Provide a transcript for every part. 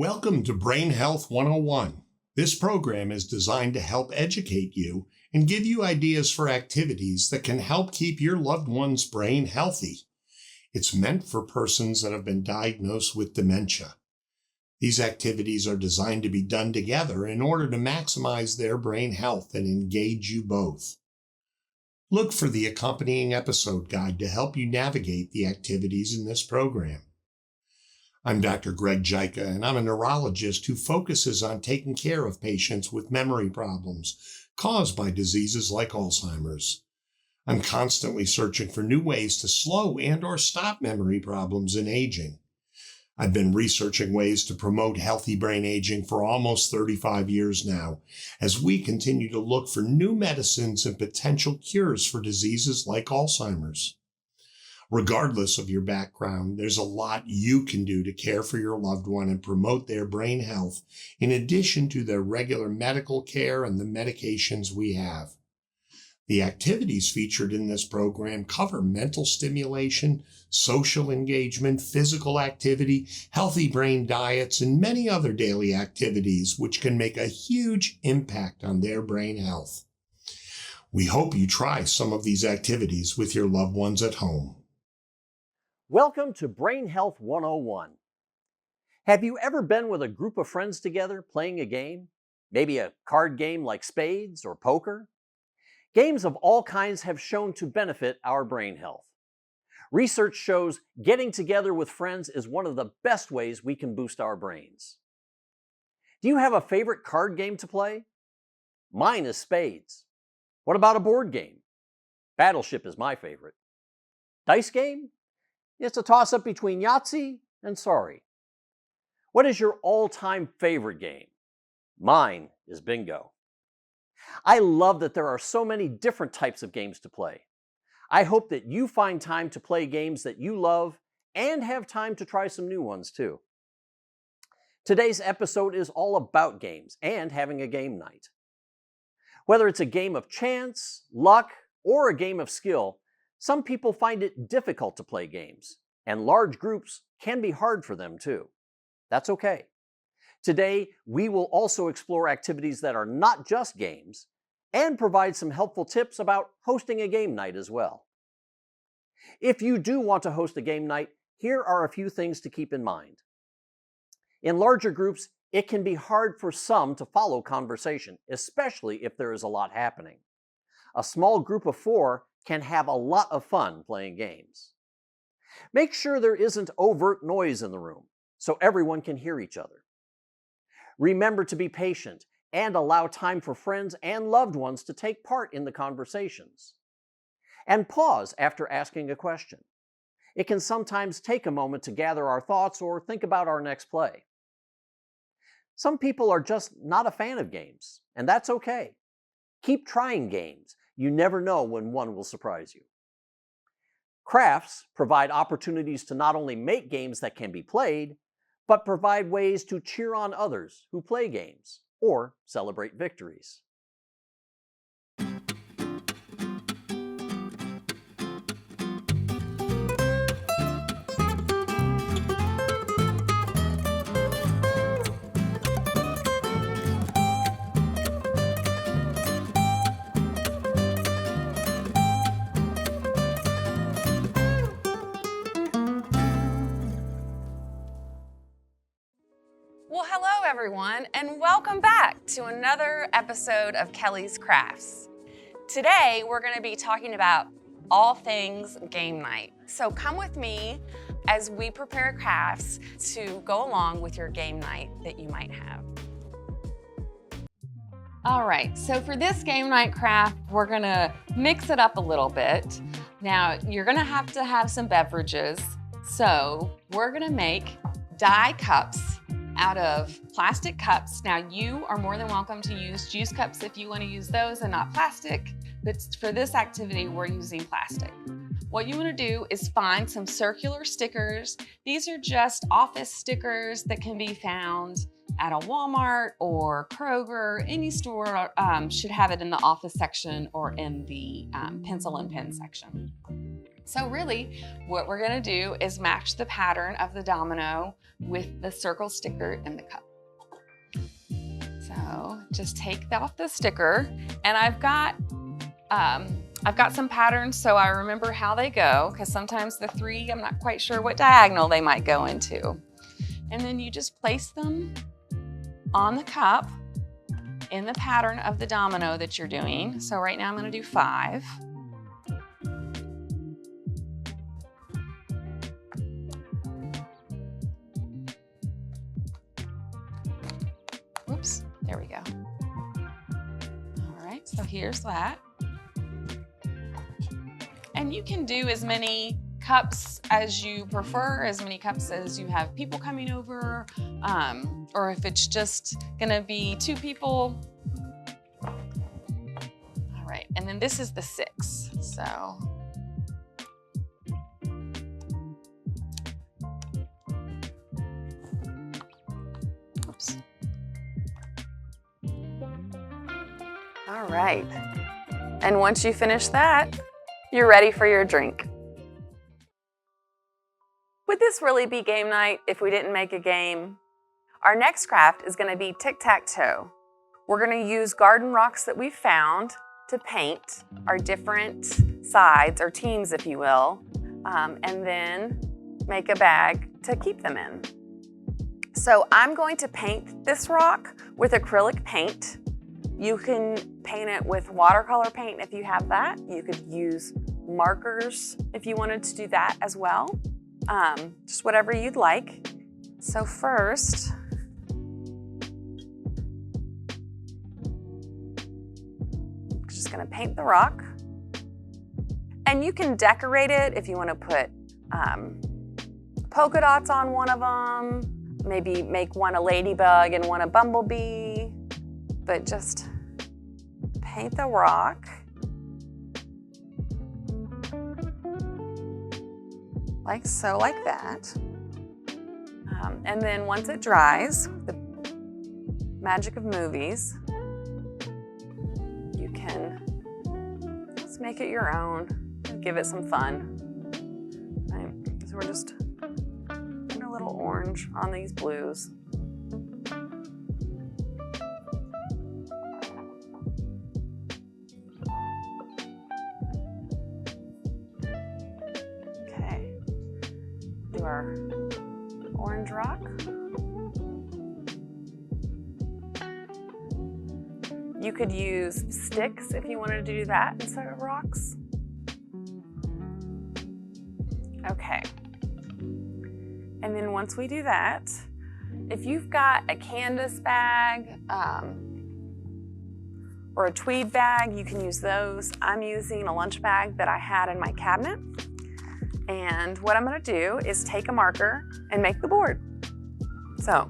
Welcome to Brain Health 101. This program is designed to help educate you and give you ideas for activities that can help keep your loved one's brain healthy. It's meant for persons that have been diagnosed with dementia. These activities are designed to be done together in order to maximize their brain health and engage you both. Look for the accompanying episode guide to help you navigate the activities in this program. I'm Dr. Greg Jica, and I'm a neurologist who focuses on taking care of patients with memory problems caused by diseases like Alzheimer's. I'm constantly searching for new ways to slow and/or stop memory problems in aging. I've been researching ways to promote healthy brain aging for almost 35 years now, as we continue to look for new medicines and potential cures for diseases like Alzheimer's. Regardless of your background, there's a lot you can do to care for your loved one and promote their brain health, in addition to their regular medical care and the medications we have. The activities featured in this program cover mental stimulation, social engagement, physical activity, healthy brain diets, and many other daily activities which can make a huge impact on their brain health. We hope you try some of these activities with your loved ones at home. Welcome to Brain Health 101. Have you ever been with a group of friends together playing a game? Maybe a card game like spades or poker? Games of all kinds have shown to benefit our brain health. Research shows getting together with friends is one of the best ways we can boost our brains. Do you have a favorite card game to play? Mine is spades. What about a board game? Battleship is my favorite. Dice game? It's a toss-up between Yahtzee and Sorry. What is your all-time favorite game? Mine is bingo. I love that there are so many different types of games to play. I hope that you find time to play games that you love and have time to try some new ones too. Today's episode is all about games and having a game night. Whether it's a game of chance, luck, or a game of skill, some people find it difficult to play games, and large groups can be hard for them too. That's okay. Today, we will also explore activities that are not just games and provide some helpful tips about hosting a game night as well. If you do want to host a game night, here are a few things to keep in mind. In larger groups, it can be hard for some to follow conversation, especially if there is a lot happening. A small group of 4 can have a lot of fun playing games. Make sure there isn't overt noise in the room so everyone can hear each other. Remember to be patient and allow time for friends and loved ones to take part in the conversations. And pause after asking a question. It can sometimes take a moment to gather our thoughts or think about our next play. Some people are just not a fan of games, and that's okay. Keep trying games. You never know when one will surprise you. Crafts provide opportunities to not only make games that can be played, but provide ways to cheer on others who play games or celebrate victories. Well, hello everyone, and welcome back to another episode of Kelly's Crafts. Today, we're going to be talking about all things game night. So come with me as we prepare crafts to go along with your game night that you might have. All right, so for this game night craft, we're going to mix it up a little bit. Now, you're going to have some beverages. So we're going to make die cups out of plastic cups. Now, you are more than welcome to use juice cups if you want to use those and not plastic, but for this activity, we're using plastic. What you want to do is find some circular stickers. These are just office stickers that can be found at a Walmart or Kroger. Any store should have it in the office section or in the pencil and pen section. So really, what we're gonna do is match the pattern of the domino with the circle sticker in the cup. So just take off the sticker, and I've got some patterns so I remember how they go, because sometimes the 3, I'm not quite sure what diagonal they might go into. And then you just place them on the cup in the pattern of the domino that you're doing. So right now I'm gonna do 5. Whoops, there we go. All right, so here's that. And you can do as many cups as you prefer, as many cups as you have people coming over, or if it's just gonna be 2 people. All right, and then this is the 6, so. Oops. All right. And once you finish that, you're ready for your drink. Would this really be game night if we didn't make a game? Our next craft is going to be tic-tac-toe. We're going to use garden rocks that we found to paint our different sides, or teams if you will, and then make a bag to keep them in. So I'm going to paint this rock with acrylic paint. You can paint it with watercolor paint if you have that. You could use markers if you wanted to do that as well. Just whatever you'd like. So first, just gonna paint the rock. And you can decorate it if you wanna put polka dots on one of them, maybe make one a ladybug and one a bumblebee, but just paint the rock. Like so, like that. And then once it dries, the magic of movies, you can just make it your own, give it some fun. Right? So we're just putting a little orange on these blues. Our orange rock. You could use sticks if you wanted to do that instead of rocks. Okay. And then once we do that, if you've got a canvas bag or a tweed bag, you can use those. I'm using a lunch bag that I had in my cabinet. And what I'm gonna do is take a marker and make the board. So,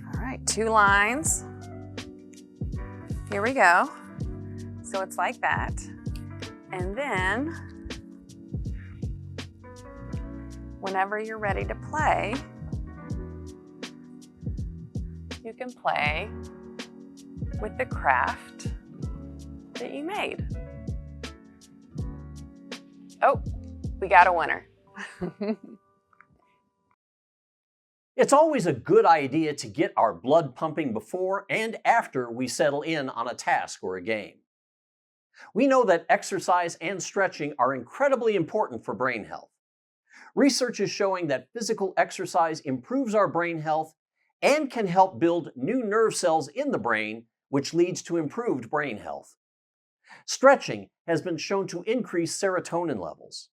all right, 2 lines. Here we go. So it's like that. And then, whenever you're ready to play, you can play with the craft that you made. Oh, we got a winner. It's always a good idea to get our blood pumping before and after we settle in on a task or a game. We know that exercise and stretching are incredibly important for brain health. Research is showing that physical exercise improves our brain health and can help build new nerve cells in the brain, which leads to improved brain health. Stretching has been shown to increase serotonin levels.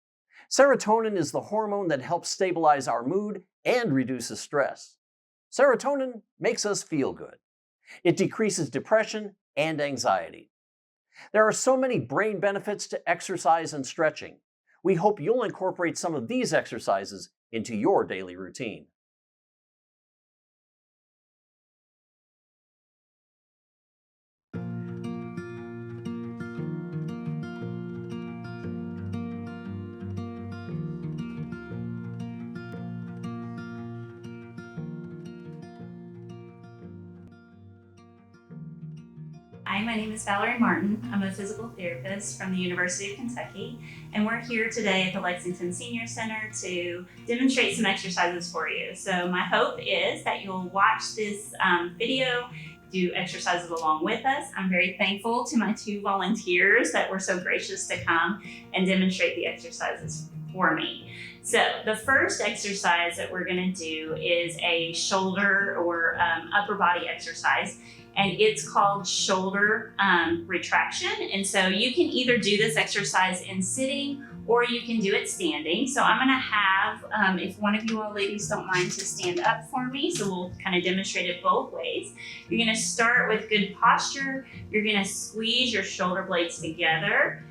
Serotonin is the hormone that helps stabilize our mood and reduces stress. Serotonin makes us feel good. It decreases depression and anxiety. There are so many brain benefits to exercise and stretching. We hope you'll incorporate some of these exercises into your daily routine. I Hi, my name is Valerie Martin. I'm a physical therapist from the University of Kentucky, and we're here today at the Lexington Senior Center to demonstrate some exercises for you. So my hope is that you'll watch this video, do exercises along with us. I'm very thankful to my 2 volunteers that were so gracious to come and demonstrate the exercises for me. So the first exercise that we're going to do is a shoulder or upper body exercise, and it's called shoulder retraction. And so you can either do this exercise in sitting or you can do it standing. So I'm going to have, if one of you all ladies don't mind, to stand up for me. So we'll kind of demonstrate it both ways. You're going to start with good posture. You're going to squeeze your shoulder blades together,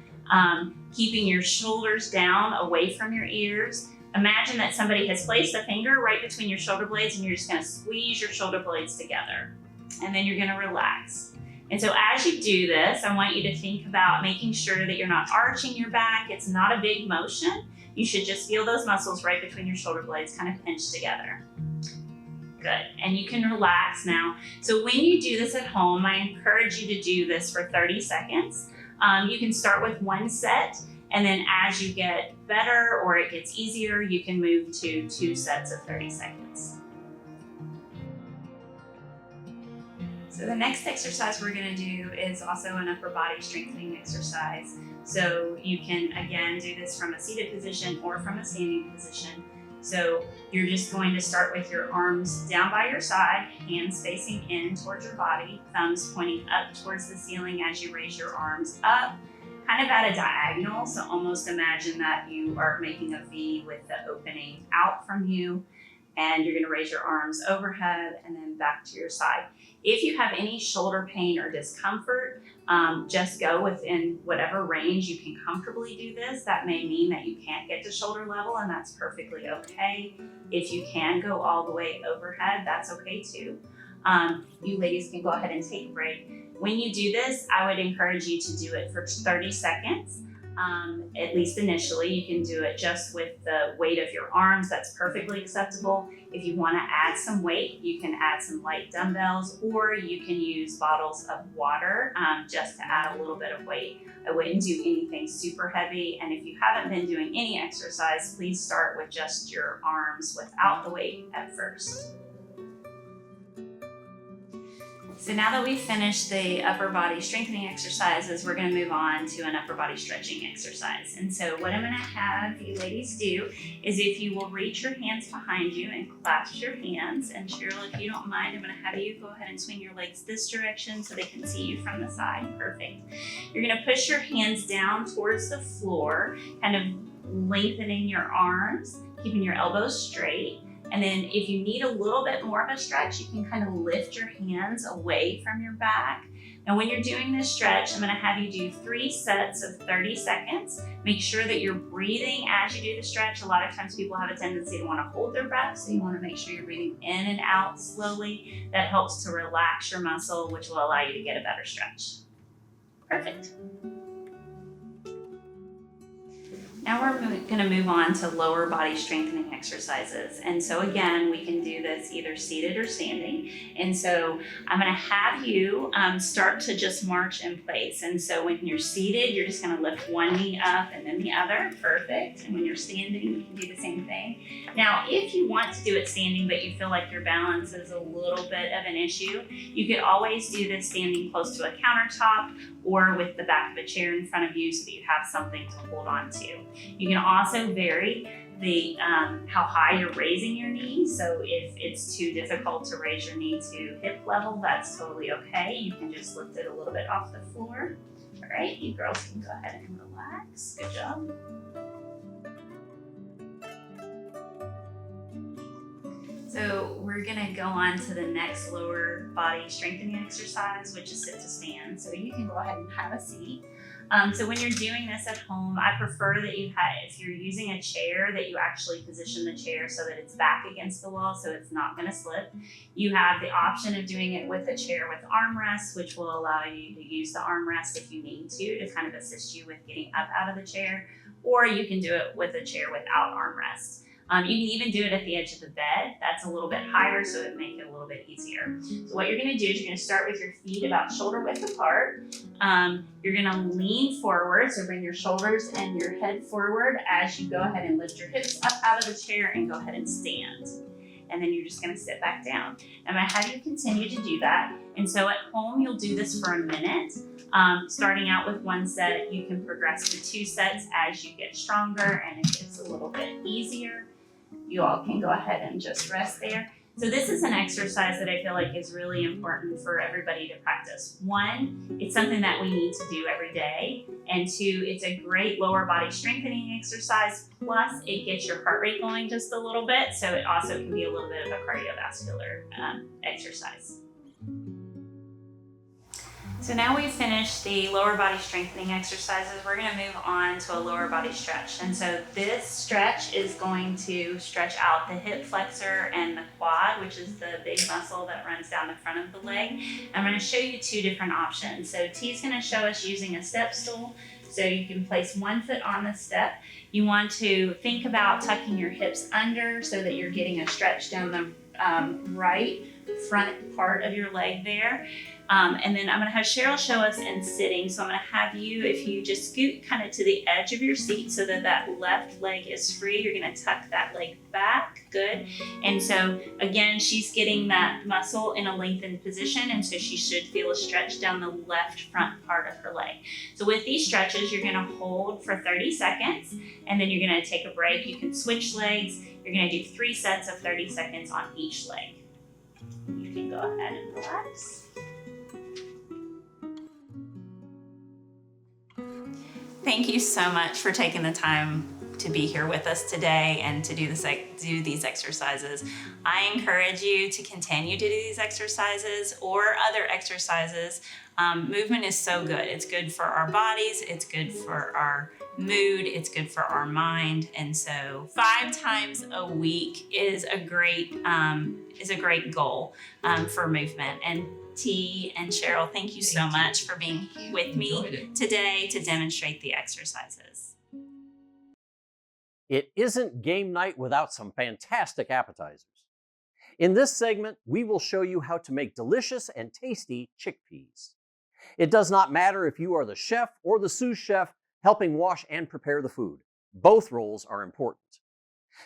keeping your shoulders down away from your ears. Imagine that somebody has placed a finger right between your shoulder blades and you're just going to squeeze your shoulder blades together. And then you're going to relax. And so as you do this, I want you to think about making sure that you're not arching your back. It's not a big motion. You should just feel those muscles right between your shoulder blades kind of pinched together. Good. And you can relax now. So when you do this at home, I encourage you to do this for 30 seconds. You can start with 1 set, and then as you get better or it gets easier, you can move to 2 sets of 30 seconds. So the next exercise we're going to do is also an upper body strengthening exercise. So you can, again, do this from a seated position or from a standing position. So you're just going to start with your arms down by your side, hands facing in towards your body, thumbs pointing up towards the ceiling as you raise your arms up, kind of at a diagonal. So almost imagine that you are making a V with the opening out from you. And you're going to raise your arms overhead and then back to your side. If you have any shoulder pain or discomfort, just go within whatever range you can comfortably do this. That may mean that you can't get to shoulder level, and that's perfectly okay. If you can go all the way overhead, that's okay too. You ladies can go ahead and take a break. When you do this, I would encourage you to do it for 30 seconds. At least initially. You can do it just with the weight of your arms. That's perfectly acceptable. If you want to add some weight, you can add some light dumbbells, or you can use bottles of water just to add a little bit of weight. I wouldn't do anything super heavy. And if you haven't been doing any exercise, please start with just your arms without the weight at first. So now that we've finished the upper body strengthening exercises, we're going to move on to an upper body stretching exercise. And so what I'm going to have you ladies do is, if you will reach your hands behind you and clasp your hands, and Cheryl, if you don't mind, I'm going to have you go ahead and swing your legs this direction so they can see you from the side. Perfect. You're going to push your hands down towards the floor, kind of lengthening your arms, keeping your elbows straight. And then if you need a little bit more of a stretch, you can kind of lift your hands away from your back. And when you're doing this stretch, I'm going to have you do 3 sets of 30 seconds. Make sure that you're breathing as you do the stretch. A lot of times people have a tendency to want to hold their breath, so you want to make sure you're breathing in and out slowly. That helps to relax your muscle, which will allow you to get a better stretch. Perfect. Now we're going to move on to lower body strengthening exercises. And so again, we can do this either seated or standing. And so I'm going to have you start to just march in place. And so when you're seated, you're just going to lift one knee up and then the other. Perfect. And when you're standing, you can do the same thing. Now, if you want to do it standing, but you feel like your balance is a little bit of an issue, you could always do this standing close to a countertop or with the back of a chair in front of you so that you have something to hold on to. You can also vary the how high you're raising your knee. So if it's too difficult to raise your knee to hip level, that's totally okay. You can just lift it a little bit off the floor. All right, you girls can go ahead and relax. Good job. So we're gonna go on to the next lower body strengthening exercise, which is sit to stand. So you can go ahead and have a seat. So when you're doing this at home, I prefer that if you're using a chair, that you actually position the chair so that it's back against the wall so it's not gonna slip. You have the option of doing it with a chair with armrests, which will allow you to use the armrest if you need to kind of assist you with getting up out of the chair, or you can do it with a chair without armrests. You can even do it at the edge of the bed. That's a little bit higher, so it makes it a little bit easier. So what you're gonna do is you're gonna start with your feet about shoulder width apart. You're gonna lean forward, so bring your shoulders and your head forward as you go ahead and lift your hips up out of the chair and go ahead and stand. And then you're just gonna sit back down. I'm gonna have you continue to do that. And so at home, you'll do this for a minute. Starting out with one set, you can progress to 2 sets as you get stronger and it gets a little bit easier. You all can go ahead and just rest there. So this is an exercise that I feel like is really important for everybody to practice. 1, it's something that we need to do every day. And 2, it's a great lower body strengthening exercise. Plus, it gets your heart rate going just a little bit. So it also can be a little bit of a cardiovascular exercise. So now we've finished the lower body strengthening exercises, we're gonna move on to a lower body stretch. And so this stretch is going to stretch out the hip flexor and the quad, which is the big muscle that runs down the front of the leg. I'm gonna show you 2 different options. So T's gonna show us using a step stool. So you can place 1 foot on the step. You want to think about tucking your hips under so that you're getting a stretch down the right front part of your leg there. And then I'm gonna have Cheryl show us in sitting. So I'm gonna have you, if you just scoot kind of to the edge of your seat so that that left leg is free, you're gonna tuck that leg back, good. And so again, she's getting that muscle in a lengthened position, and so she should feel a stretch down the left front part of her leg. So with these stretches, you're gonna hold for 30 seconds, and then you're gonna take a break. You can switch legs. You're gonna do 3 sets of 30 seconds on each leg. You can go ahead and relax. Thank you so much for taking the time to be here with us today and to do these exercises. I encourage you to continue to do these exercises or other exercises. Movement is so good. It's good for our bodies, it's good for our mood, it's good for our mind. And so 5 times a week is a great goal for movement. And T and Cheryl, thank you so much for being with me today to demonstrate the exercises. It isn't game night without some fantastic appetizers. In this segment, we will show you how to make delicious and tasty chickpeas. It does not matter if you are the chef or the sous chef helping wash and prepare the food. Both roles are important.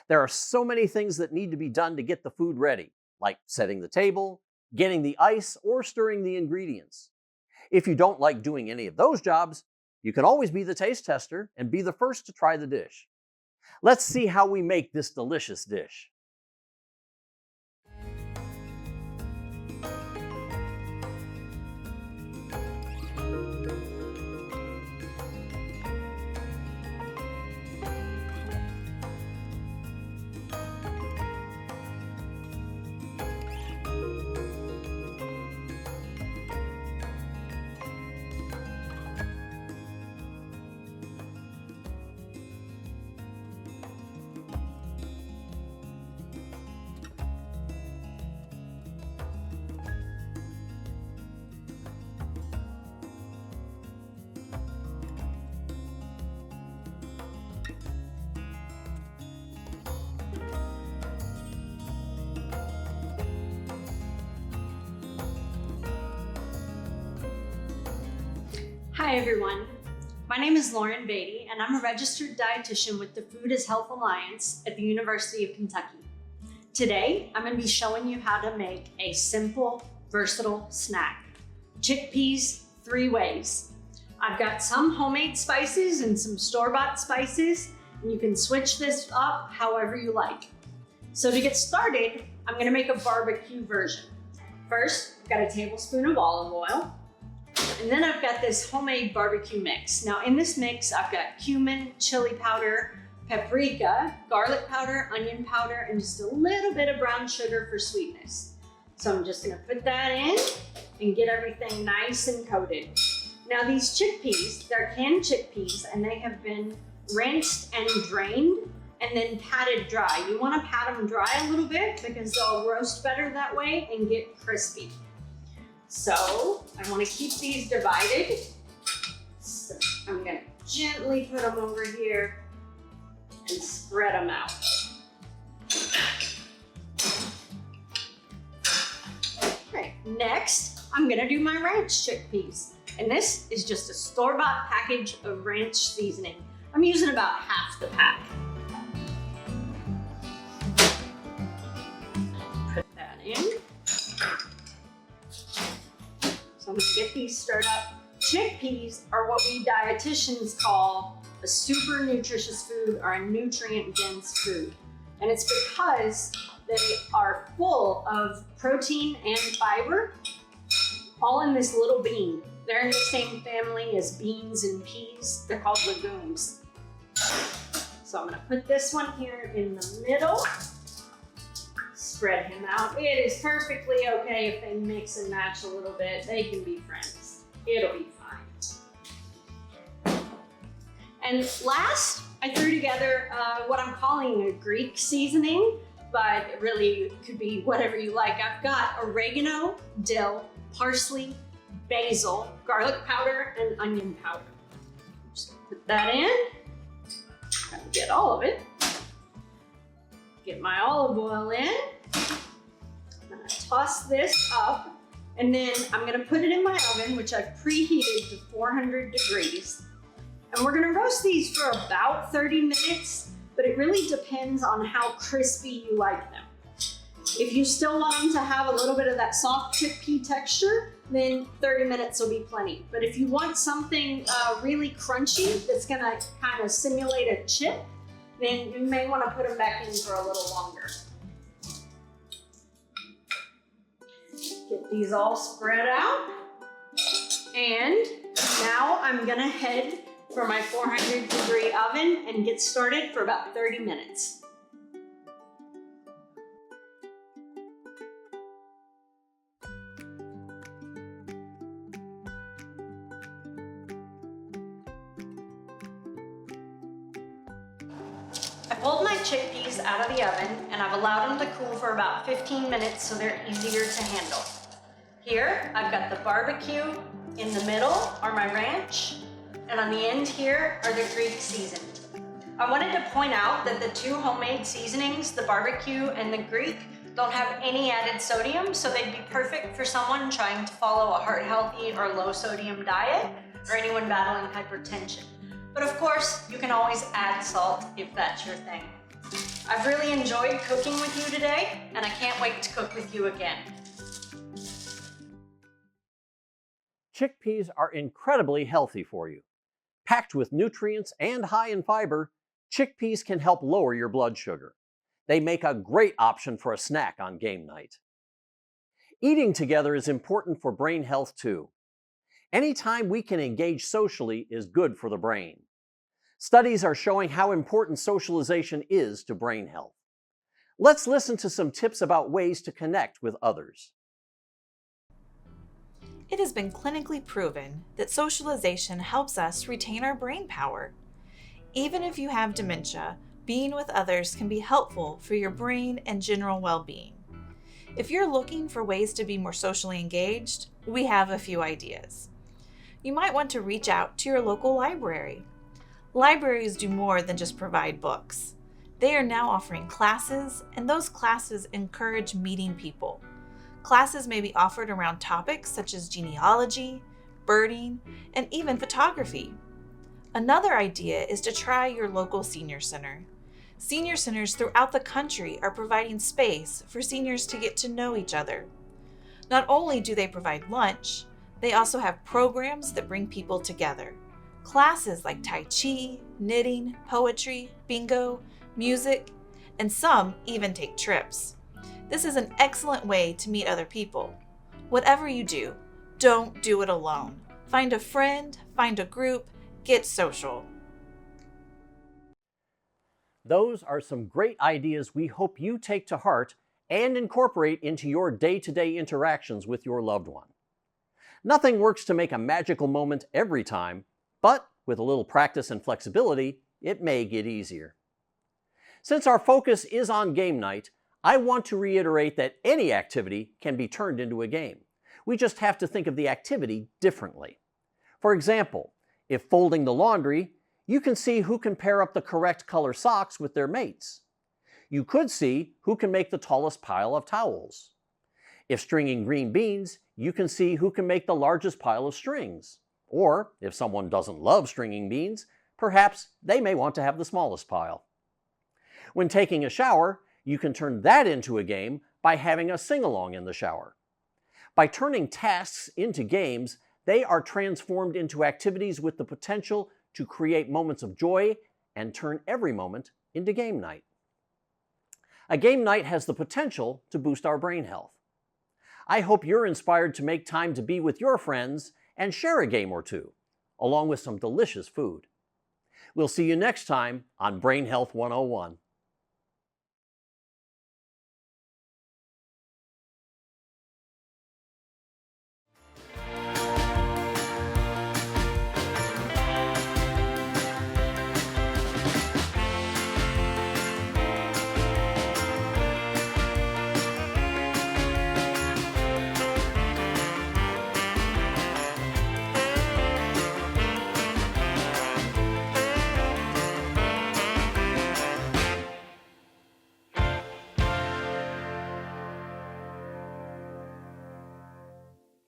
There are so many things that need to be done to get the food ready, like setting the table, getting the ice, or stirring the ingredients. If you don't like doing any of those jobs, you can always be the taste tester and be the first to try the dish. Let's see how we make this delicious dish. Hi everyone, my name is Lauren Batey and I'm a registered dietitian with the Food is Health Alliance at the University of Kentucky. Today, I'm going to be showing you how to make a simple, versatile snack. Chickpeas 3 ways. I've got some homemade spices and some store-bought spices, and you can switch this up however you like. So to get started, I'm going to make a barbecue version. First, I've got a tablespoon of olive oil. And then I've got this homemade barbecue mix. Now in this mix, I've got cumin, chili powder, paprika, garlic powder, onion powder, and just a little bit of brown sugar for sweetness. So I'm just gonna put that in and get everything nice and coated. Now these chickpeas, they're canned chickpeas, and they have been rinsed and drained and then patted dry. You wanna pat them dry a little bit because they'll roast better that way and get crispy. So I want to keep these divided. So I'm going to gently put them over here and spread them out. Right, next, I'm gonna do my ranch chickpeas. And this is just a store-bought package of ranch seasoning. I'm using about half the pack. Put that in. So I'm gonna get these stirred up. Chickpeas are what we dietitians call a super nutritious food or a nutrient-dense food. And it's because they are full of protein and fiber, all in this little bean. They're in the same family as beans and peas. They're called legumes. So I'm gonna put this one here in the middle. Spread him out. It is perfectly okay if they mix and match a little bit. They can be friends. It'll be fine. And last, I threw together what I'm calling a Greek seasoning, but it really could be whatever you like. I've got oregano, dill, parsley, basil, garlic powder, and onion powder. Just put that in. Try to get all of it. Get my olive oil in. I'm gonna toss this up, and then I'm gonna put it in my oven, which I've preheated to 400 degrees. And we're gonna roast these for about 30 minutes, but it really depends on how crispy you like them. If you still want them to have a little bit of that soft chickpea texture, then 30 minutes will be plenty. But if you want something really crunchy that's gonna kind of simulate a chip, then you may want to put them back in for a little longer. Get these all spread out. And now I'm gonna head for my 400 degree oven and get started for about 30 minutes. I pulled my chickpeas out of the oven and I've allowed them to cool for about 15 minutes so they're easier to handle. Here, I've got the barbecue, in the middle are my ranch, and on the end here are the Greek seasoning. I wanted to point out that the two homemade seasonings, the barbecue and the Greek, don't have any added sodium, so they'd be perfect for someone trying to follow a heart-healthy or low-sodium diet, or anyone battling hypertension. But of course, you can always add salt if that's your thing. I've really enjoyed cooking with you today, and I can't wait to cook with you again. Chickpeas are incredibly healthy for you. Packed with nutrients and high in fiber, chickpeas can help lower your blood sugar. They make a great option for a snack on game night. Eating together is important for brain health too. Anytime we can engage socially is good for the brain. Studies are showing how important socialization is to brain health. Let's listen to some tips about ways to connect with others. It has been clinically proven that socialization helps us retain our brain power. Even if you have dementia, being with others can be helpful for your brain and general well-being. If you're looking for ways to be more socially engaged, we have a few ideas. You might want to reach out to your local library. Libraries do more than just provide books. They are now offering classes, and those classes encourage meeting people. Classes may be offered around topics such as genealogy, birding, and even photography. Another idea is to try your local senior center. Senior centers throughout the country are providing space for seniors to get to know each other. Not only do they provide lunch, they also have programs that bring people together. Classes like Tai Chi, knitting, poetry, bingo, music, and some even take trips. This is an excellent way to meet other people. Whatever you do, don't do it alone. Find a friend, find a group, get social. Those are some great ideas we hope you take to heart and incorporate into your day-to-day interactions with your loved one. Nothing works to make a magical moment every time, but with a little practice and flexibility, it may get easier. Since our focus is on game night, I want to reiterate that any activity can be turned into a game. We just have to think of the activity differently. For example, if folding the laundry, you can see who can pair up the correct color socks with their mates. You could see who can make the tallest pile of towels. If stringing green beans, you can see who can make the largest pile of strings. Or, if someone doesn't love stringing beans, perhaps they may want to have the smallest pile. When taking a shower, you can turn that into a game by having a sing-along in the shower. By turning tasks into games, they are transformed into activities with the potential to create moments of joy and turn every moment into game night. A game night has the potential to boost our brain health. I hope you're inspired to make time to be with your friends and share a game or two, along with some delicious food. We'll see you next time on Brain Health 101.